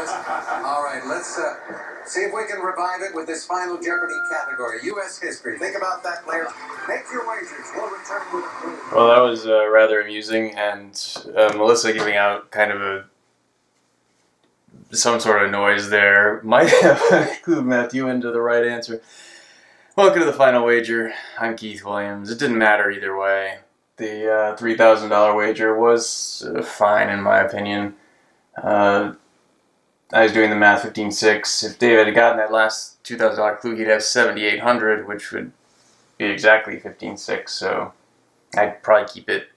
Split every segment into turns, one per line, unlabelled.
All right, let's see if we can revive it with this Final Jeopardy category. U.S. history. Think about that, players. Make your wagers. We'll return with a clue.
Well, that was rather amusing, and Melissa giving out kind of some sort of noise there might have clued Matthew into the right answer. Welcome to the final wager. I'm Keith Williams. It didn't matter either way. The $3,000 wager was fine in my opinion. I was doing the math 15.6. If David had gotten that last $2,000 clue, he'd have $7,800, which would be exactly 15.6. So I'd probably keep it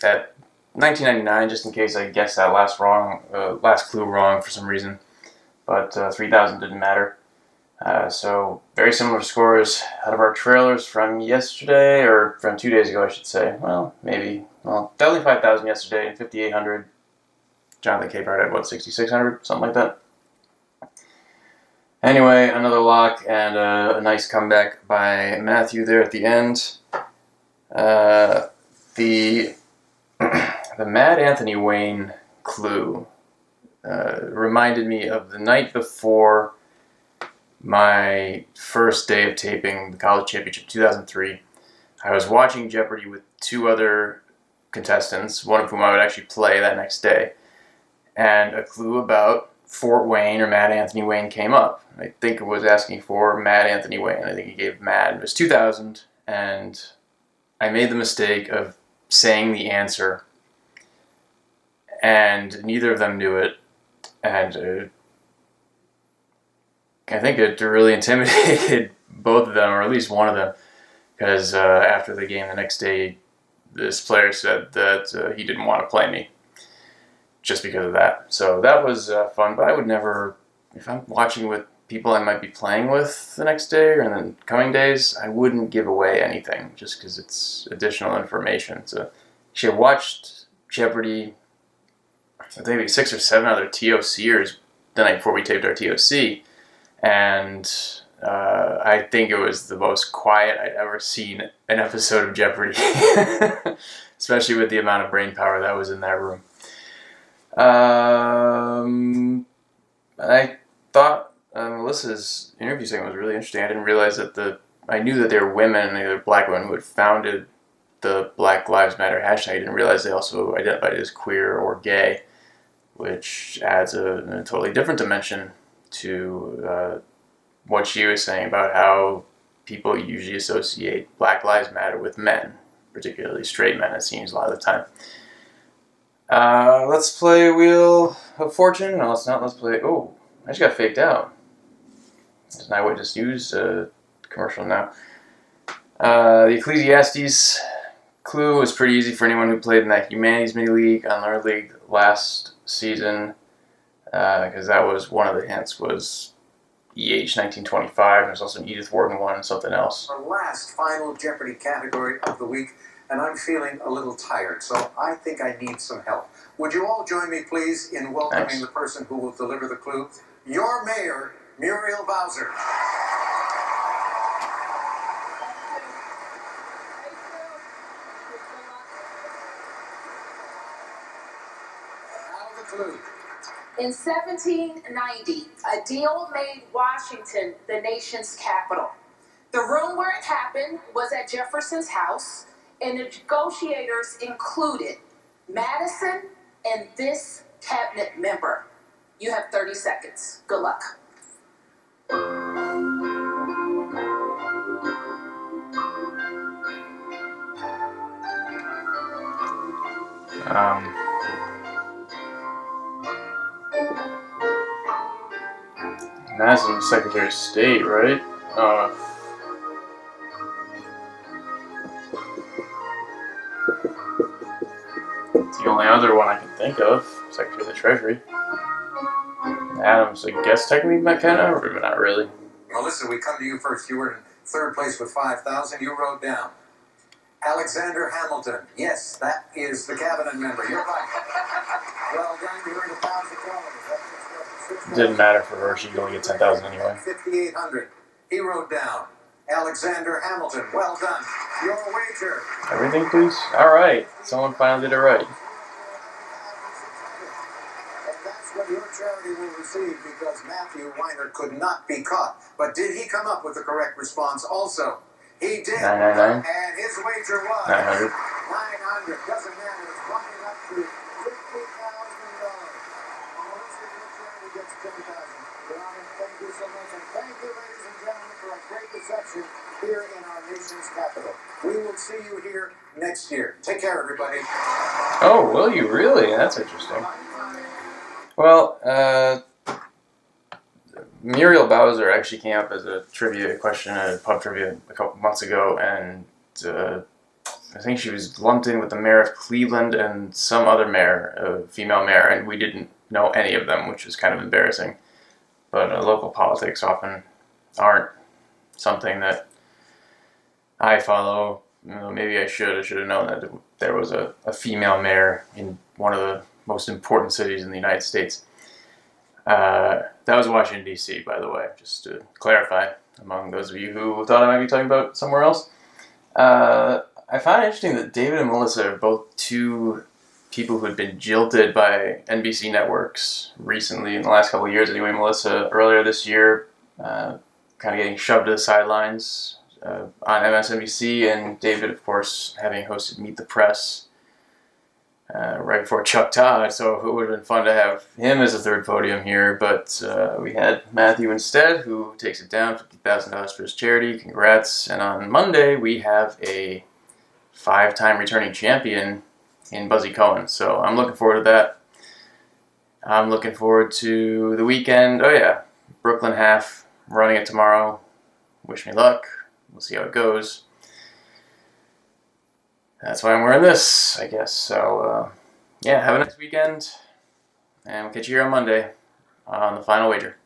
at $19.99 just in case I guessed that last clue wrong for some reason. But 3,000 didn't matter. So very similar scores out of our trailers from yesterday, or from 2 days ago, I should say. Well, maybe. Well, definitely 5,000 yesterday and 5,800. Jonathan Capehart had, what, 6,600? Something like that. Anyway, another lock and a nice comeback by Matthew there at the end. The Mad Anthony Wayne clue reminded me of the night before my first day of taping the College Championship 2003. I was watching Jeopardy with two other contestants, one of whom I would actually play that next day, and a clue about Fort Wayne or Mad Anthony Wayne came up. I think it was asking for Mad Anthony Wayne. I think he gave Mad. It was 2000, and I made the mistake of saying the answer, and neither of them knew it, and I think it really intimidated both of them, or at least one of them, because after the game the next day, this player said that he didn't want to play me just because of that. So that was fun, but I would never, if I'm watching with people I might be playing with the next day or in the coming days, I wouldn't give away anything just because it's additional information. So actually, I watched Jeopardy, I think maybe 6 or 7 other TOCers the night before we taped our TOC, and I think it was the most quiet I'd ever seen an episode of Jeopardy, especially with the amount of brain power that was in that room. I thought Melissa's interview segment was really interesting. I didn't realize that I knew that they were women, they were black women who had founded the Black Lives Matter hashtag. I didn't realize they also identified as queer or gay, which adds a totally different dimension to what she was saying about how people usually associate Black Lives Matter with men, particularly straight men, it seems a lot of the time. Let's play Wheel of Fortune. No, let's not. Let's play... Oh, I just got faked out. There's an Eyewitness News commercial now. The Ecclesiastes clue was pretty easy for anyone who played in that Humanities Mini League on our league last season, because that was one of the hints was EH 1925. There's also an Edith Wharton one and something else.
Our last Final Jeopardy category of the week, and I'm feeling a little tired, so I think I need some help. Would you all join me, please, in welcoming the person who will deliver the clue? Your mayor, Muriel Bowser. Now the clue.
In 1790, a deal made Washington the nation's capital. The room where it happened was at Jefferson's house, and the negotiators included Madison and this cabinet member. You have 30 seconds. Good luck.
Madison was Secretary of State, right? It's the only other one I can think of. Secretary of the Treasury. Adams, I guess technically McKenna, but not really.
Melissa, we come to you first. You were in third place with 5,000. You wrote down Alexander Hamilton. Yes, that is the cabinet member. You're right. Well done. You earned $1,000.
Didn't matter for her. She'd only get 10,000 anyway.
5,800. He wrote down Alexander Hamilton. Well done. Your wager.
Everything, please? All right. Someone finally did it right.
And that's what what your charity will receive because Matthew Weiner could not be caught. But did he come up with the correct response also? He did.
999.
And his wager was
900.
900. Doesn't matter. It's running up to $50,000. Melissa, your charity gets $10,000. Your Honor, thank you so much. And thank you, ladies and gentlemen, for a great reception here in our nation's capital. We will see you here next year. Take care, everybody.
Oh, will you really? That's interesting. Well, Muriel Bowser actually came up as a trivia question at pub trivia a couple months ago, and I think she was lumped in with the mayor of Cleveland and some other mayor, a female mayor, and we didn't know any of them, which was kind of embarrassing. But local politics often aren't something that I follow. You know, maybe I should have known that there was a female mayor in one of the most important cities in the United States. That was Washington, D.C., by the way, just to clarify among those of you who thought I might be talking about somewhere else. I found it interesting that David and Melissa are both two people who had been jilted by NBC networks recently, in the last couple of years anyway. Melissa earlier this year, kind of getting shoved to the sidelines on MSNBC, and David, of course, having hosted Meet the Press right before Chuck Todd, so it would have been fun to have him as a third podium here, but we had Matthew instead, who takes it down, $50,000 for his charity. Congrats. And on Monday, we have a 5-time returning champion in Buzzy Cohen, so I'm looking forward to that. I'm looking forward to the weekend. Oh yeah, Brooklyn half, running it tomorrow. Wish me luck. We'll see how it goes. That's why I'm wearing this, I guess. So, yeah, have a nice weekend, and we'll catch you here on Monday on the Final Wager.